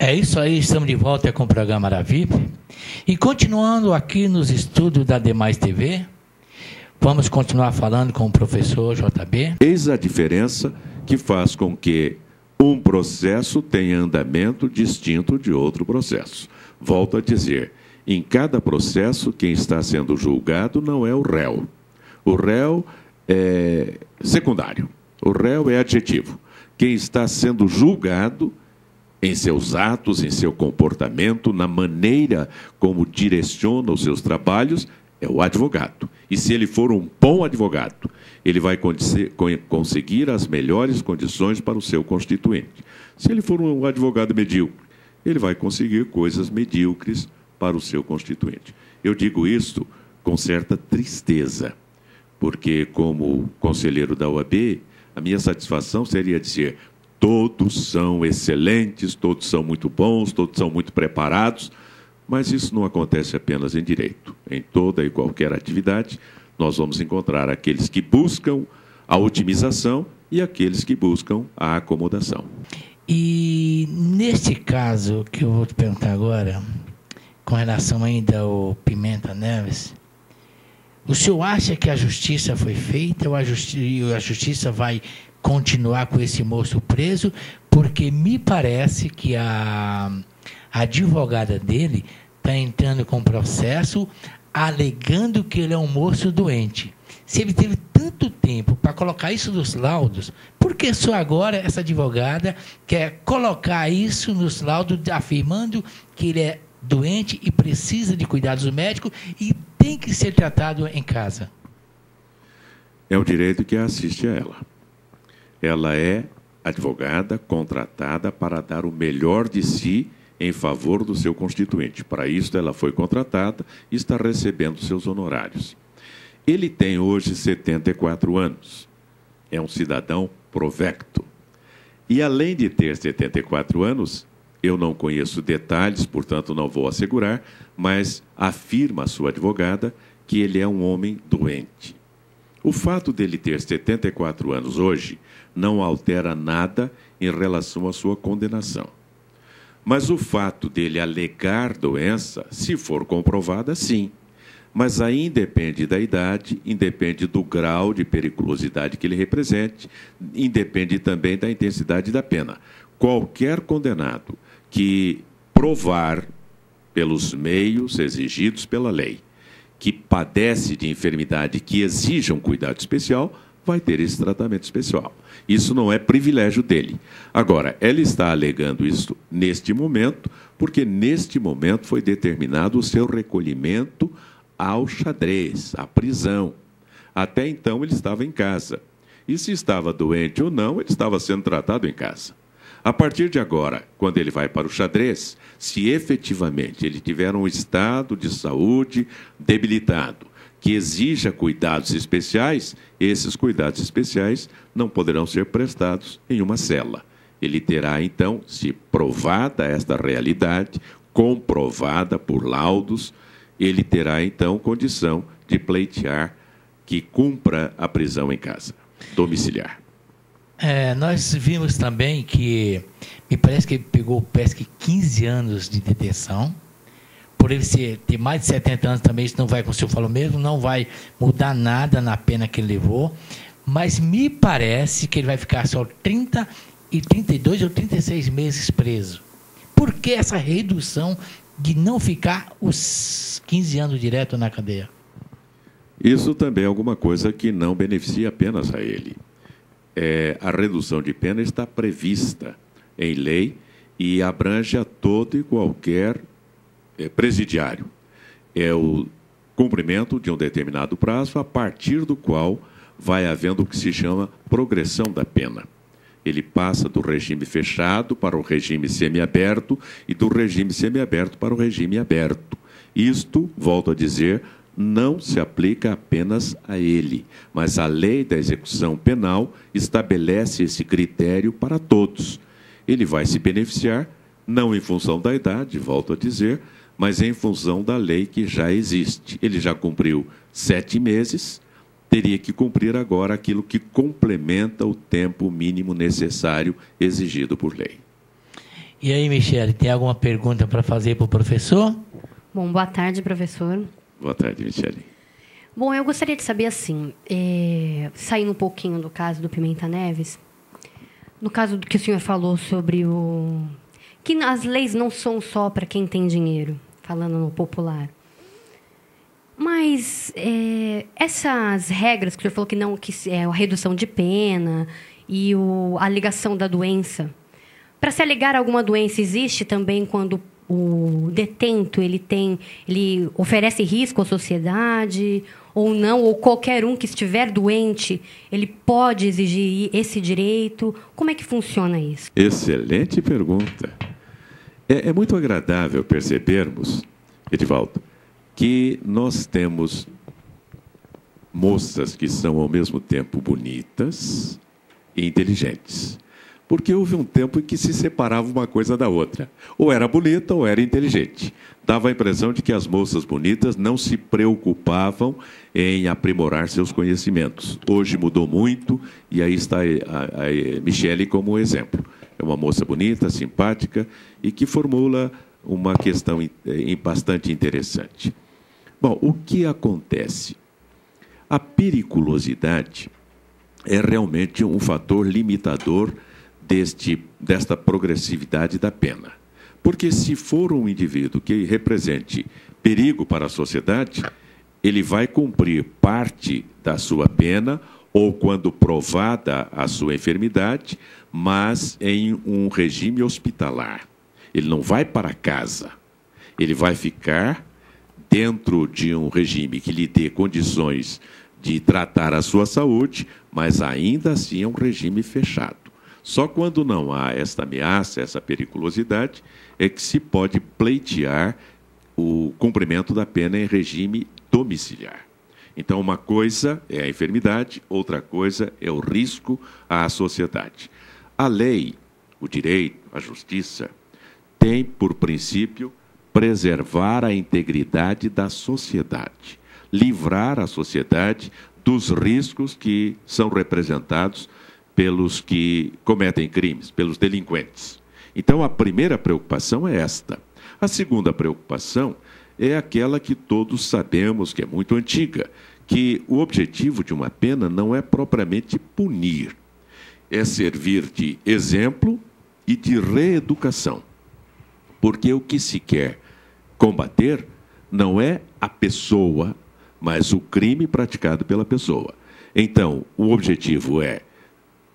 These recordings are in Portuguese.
É isso aí, estamos de volta com o programa Aravip. E continuando aqui nos estudos da Demais TV, vamos continuar falando com o professor JB. Eis a diferença que faz com que um processo tenha andamento distinto de outro processo. Volto a dizer, em cada processo, quem está sendo julgado não é o réu. O réu é secundário. O réu é adjetivo. Quem está sendo julgado em seus atos, em seu comportamento, na maneira como direciona os seus trabalhos, é o advogado. E se ele for um bom advogado, ele vai conseguir as melhores condições para o seu constituinte. Se ele for um advogado medíocre, ele vai conseguir coisas medíocres para o seu constituinte. Eu digo isto com certa tristeza, porque como conselheiro da OAB, a minha satisfação seria dizer: todos são excelentes, todos são muito bons, todos são muito preparados, mas isso não acontece apenas em direito. Em toda e qualquer atividade, nós vamos encontrar aqueles que buscam a otimização e aqueles que buscam a acomodação. E neste caso que eu vou te perguntar agora, com relação ainda ao Pimenta Neves, o senhor acha que a justiça foi feita ou a justiça vai continuar com esse moço preso? Porque me parece que a advogada dele está entrando com processo alegando que ele é um moço doente. Se ele teve tanto tempo para colocar isso nos laudos, por que só agora essa advogada quer colocar isso nos laudos afirmando que ele é doente e precisa de cuidados médicos e tem que ser tratado em casa? É o direito que assiste a ela. Ela é advogada contratada para dar o melhor de si em favor do seu constituinte. Para isso, ela foi contratada e está recebendo seus honorários. Ele tem hoje 74 anos. É um cidadão provecto. E, além de ter 74 anos, eu não conheço detalhes, portanto não vou assegurar, mas afirma a sua advogada que ele é um homem doente. O fato dele ter 74 anos hoje não altera nada em relação à sua condenação. Mas o fato dele alegar doença, se for comprovada, sim. Mas aí independe da idade, independe do grau de periculosidade que ele represente, independe também da intensidade da pena. Qualquer condenado que provar, pelos meios exigidos pela lei, que padece de enfermidade que exija um cuidado especial, vai ter esse tratamento especial. Isso não é privilégio dele. Agora, ela está alegando isso neste momento, porque neste momento foi determinado o seu recolhimento ao xadrez, à prisão. Até então ele estava em casa. E se estava doente ou não, ele estava sendo tratado em casa. A partir de agora, quando ele vai para o xadrez, se efetivamente ele tiver um estado de saúde debilitado, que exija cuidados especiais, esses cuidados especiais não poderão ser prestados em uma cela. Ele terá, então, se provada esta realidade, comprovada por laudos, ele terá, então, condição de pleitear que cumpra a prisão em casa, domiciliar. Nós vimos também que, me parece que ele pegou, parece que 15 anos de detenção. Por ele ter mais de 70 anos também, isso não vai, como o senhor falou mesmo, não vai mudar nada na pena que ele levou. Mas me parece que ele vai ficar só 30 e 32 ou 36 meses preso. Por que essa redução de não ficar os 15 anos direto na cadeia? Isso também é alguma coisa que não beneficia apenas a ele. A redução de pena está prevista em lei e abrange a todo e qualquer presidiário. É o cumprimento de um determinado prazo, a partir do qual vai havendo o que se chama progressão da pena. Ele passa do regime fechado para o regime semiaberto e do regime semiaberto para o regime aberto. Isto, volto a dizer, não se aplica apenas a ele, mas a lei da execução penal estabelece esse critério para todos. Ele vai se beneficiar, não em função da idade, volto a dizer, mas em função da lei que já existe. Ele já cumpriu 7 meses, teria que cumprir agora aquilo que complementa o tempo mínimo necessário exigido por lei. E aí, Michele, tem alguma pergunta para fazer para o professor? Bom, boa tarde, professor. Boa tarde, Michele. Bom, eu gostaria de saber, assim, saindo um pouquinho do caso do Pimenta Neves, no caso do que o senhor falou sobre que as leis não são só para quem tem dinheiro, falando no popular. Mas essas regras que o senhor falou que é a redução de pena e a alegação da doença, para se alegar alguma doença, existe também quando o detento ele oferece risco à sociedade ou não, ou qualquer um que estiver doente, ele pode exigir esse direito? Como é que funciona isso? Excelente pergunta. É muito agradável percebermos, Edivaldo, que nós temos moças que são ao mesmo tempo bonitas e inteligentes. Porque houve um tempo em que se separava uma coisa da outra. Ou era bonita ou era inteligente. Dava a impressão de que as moças bonitas não se preocupavam em aprimorar seus conhecimentos. Hoje mudou muito e aí está a Michele como exemplo. É uma moça bonita, simpática e que formula uma questão bastante interessante. Bom, o que acontece? A periculosidade é realmente um fator limitador desta progressividade da pena. Porque se for um indivíduo que represente perigo para a sociedade, ele vai cumprir parte da sua pena ou quando provada a sua enfermidade, mas em um regime hospitalar. Ele não vai para casa. Ele vai ficar dentro de um regime que lhe dê condições de tratar a sua saúde, mas ainda assim é um regime fechado. Só quando não há esta ameaça, essa periculosidade, é que se pode pleitear o cumprimento da pena em regime domiciliar. Então, uma coisa é a enfermidade, outra coisa é o risco à sociedade. A lei, o direito, a justiça, tem por princípio preservar a integridade da sociedade, livrar a sociedade dos riscos que são representados pelos que cometem crimes, pelos delinquentes. Então, a primeira preocupação é esta. A segunda preocupação é aquela que todos sabemos, que é muito antiga, que o objetivo de uma pena não é propriamente punir, é servir de exemplo e de reeducação. Porque o que se quer combater não é a pessoa, mas o crime praticado pela pessoa. Então, o objetivo é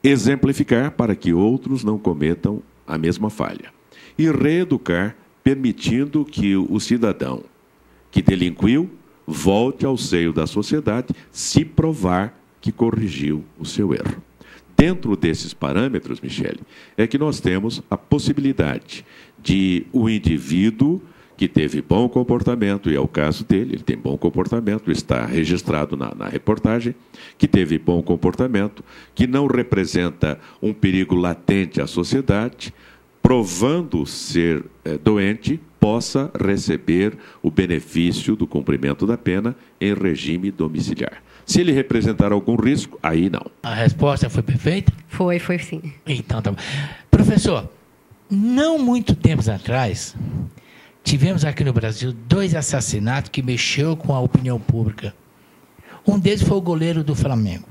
exemplificar para que outros não cometam a mesma falha. E reeducar, permitindo que o cidadão que delinquiu volte ao seio da sociedade se provar que corrigiu o seu erro. Dentro desses parâmetros, Michele, é que nós temos a possibilidade de o indivíduo que teve bom comportamento, e é o caso dele, ele tem bom comportamento, está registrado na reportagem, que teve bom comportamento, que não representa um perigo latente à sociedade, provando ser doente, possa receber o benefício do cumprimento da pena em regime domiciliar. Se ele representar algum risco, aí não. A resposta foi perfeita? Foi sim. Então, tá bom. Professor, não muito tempo atrás, tivemos aqui no Brasil 2 assassinatos que mexeu com a opinião pública. Um deles foi o goleiro do Flamengo.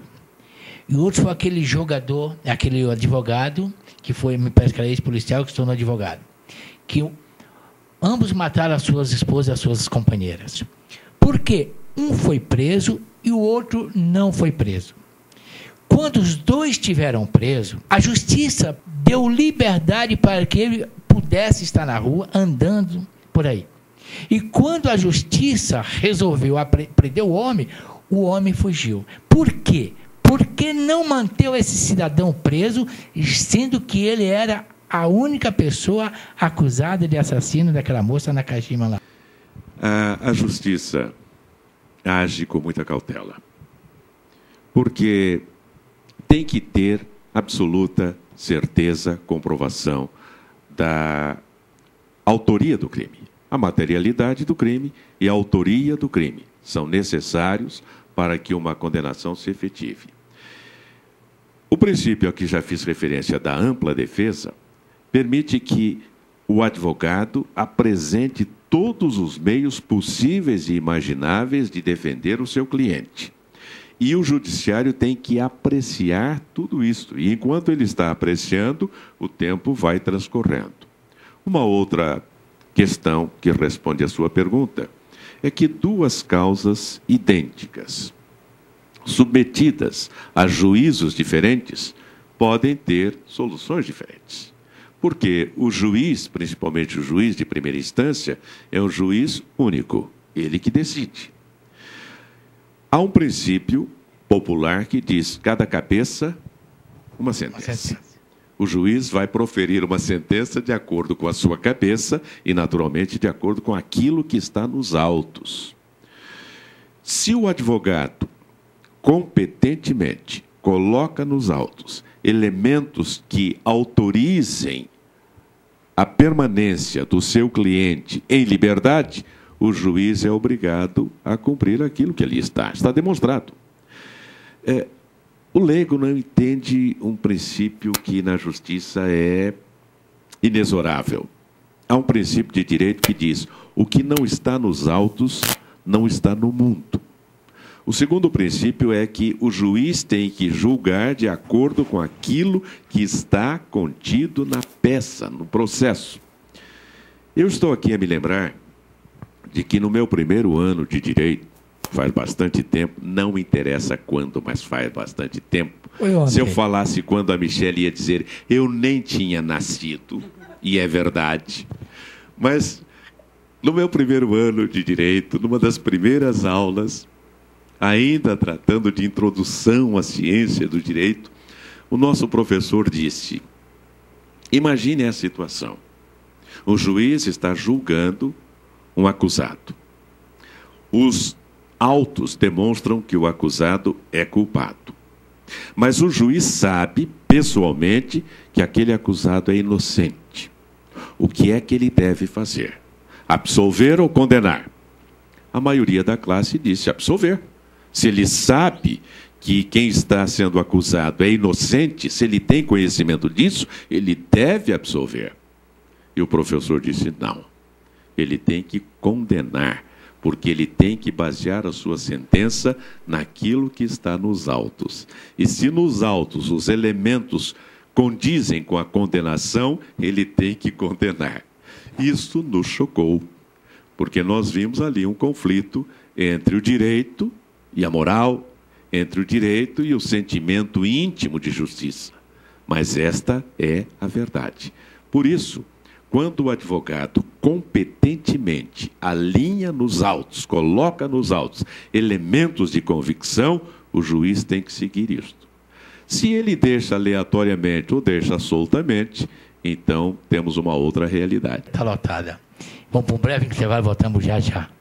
E o outro foi aquele jogador, aquele advogado, que foi, me parece que era ex-policial, que se tornou advogado. Que ambos mataram as suas esposas e as suas companheiras. Por quê? Um foi preso e o outro não foi preso. Quando os dois estiveram presos, a justiça deu liberdade para que ele pudesse estar na rua, andando por aí. E quando a justiça resolveu prender o homem fugiu. Por quê? Porque não manteve esse cidadão preso, sendo que ele era a única pessoa acusada de assassino daquela moça na Nakajima lá. A justiça age com muita cautela, porque tem que ter absoluta certeza, comprovação da autoria do crime. A materialidade do crime e a autoria do crime são necessários para que uma condenação se efetive. O princípio a que já fiz referência da ampla defesa permite que o advogado apresente todos os meios possíveis e imagináveis de defender o seu cliente. E o judiciário tem que apreciar tudo isso. E enquanto ele está apreciando, o tempo vai transcorrendo. Uma outra questão que responde à sua pergunta é que duas causas idênticas, submetidas a juízos diferentes, podem ter soluções diferentes. Porque o juiz, principalmente o juiz de primeira instância, é um juiz único, ele que decide. Há um princípio popular que diz: cada cabeça, uma sentença. O juiz vai proferir uma sentença de acordo com a sua cabeça e, naturalmente, de acordo com aquilo que está nos autos. Se o advogado competentemente coloca nos autos elementos que autorizem a permanência do seu cliente em liberdade, o juiz é obrigado a cumprir aquilo que ali está. Está demonstrado. O leigo não entende um princípio que na justiça é inexorável. Há um princípio de direito que diz: o que não está nos autos não está no mundo. O segundo princípio é que o juiz tem que julgar de acordo com aquilo que está contido na peça, no processo. Eu estou aqui a me lembrar de que no meu primeiro ano de direito, faz bastante tempo, não me interessa quando, mas faz bastante tempo. Se eu falasse quando, a Michelle ia dizer: eu nem tinha nascido, e é verdade. Mas no meu primeiro ano de direito, numa das primeiras aulas, ainda tratando de introdução à ciência do direito, o nosso professor disse: imagine a situação. O juiz está julgando um acusado. Os autos demonstram que o acusado é culpado. Mas o juiz sabe, pessoalmente, que aquele acusado é inocente. O que é que ele deve fazer? Absolver ou condenar? A maioria da classe disse absolver. Se ele sabe que quem está sendo acusado é inocente, se ele tem conhecimento disso, ele deve absolver. E o professor disse: não, ele tem que condenar, porque ele tem que basear a sua sentença naquilo que está nos autos. E se nos autos os elementos condizem com a condenação, ele tem que condenar. Isso nos chocou, porque nós vimos ali um conflito entre o direito e a moral, entre o direito e o sentimento íntimo de justiça. Mas esta é a verdade. Por isso, quando o advogado competentemente alinha nos autos, coloca nos autos elementos de convicção, o juiz tem que seguir isto. Se ele deixa aleatoriamente ou deixa soltamente, então temos uma outra realidade. Está lotada. Vamos para um breve intervalo, voltamos já já.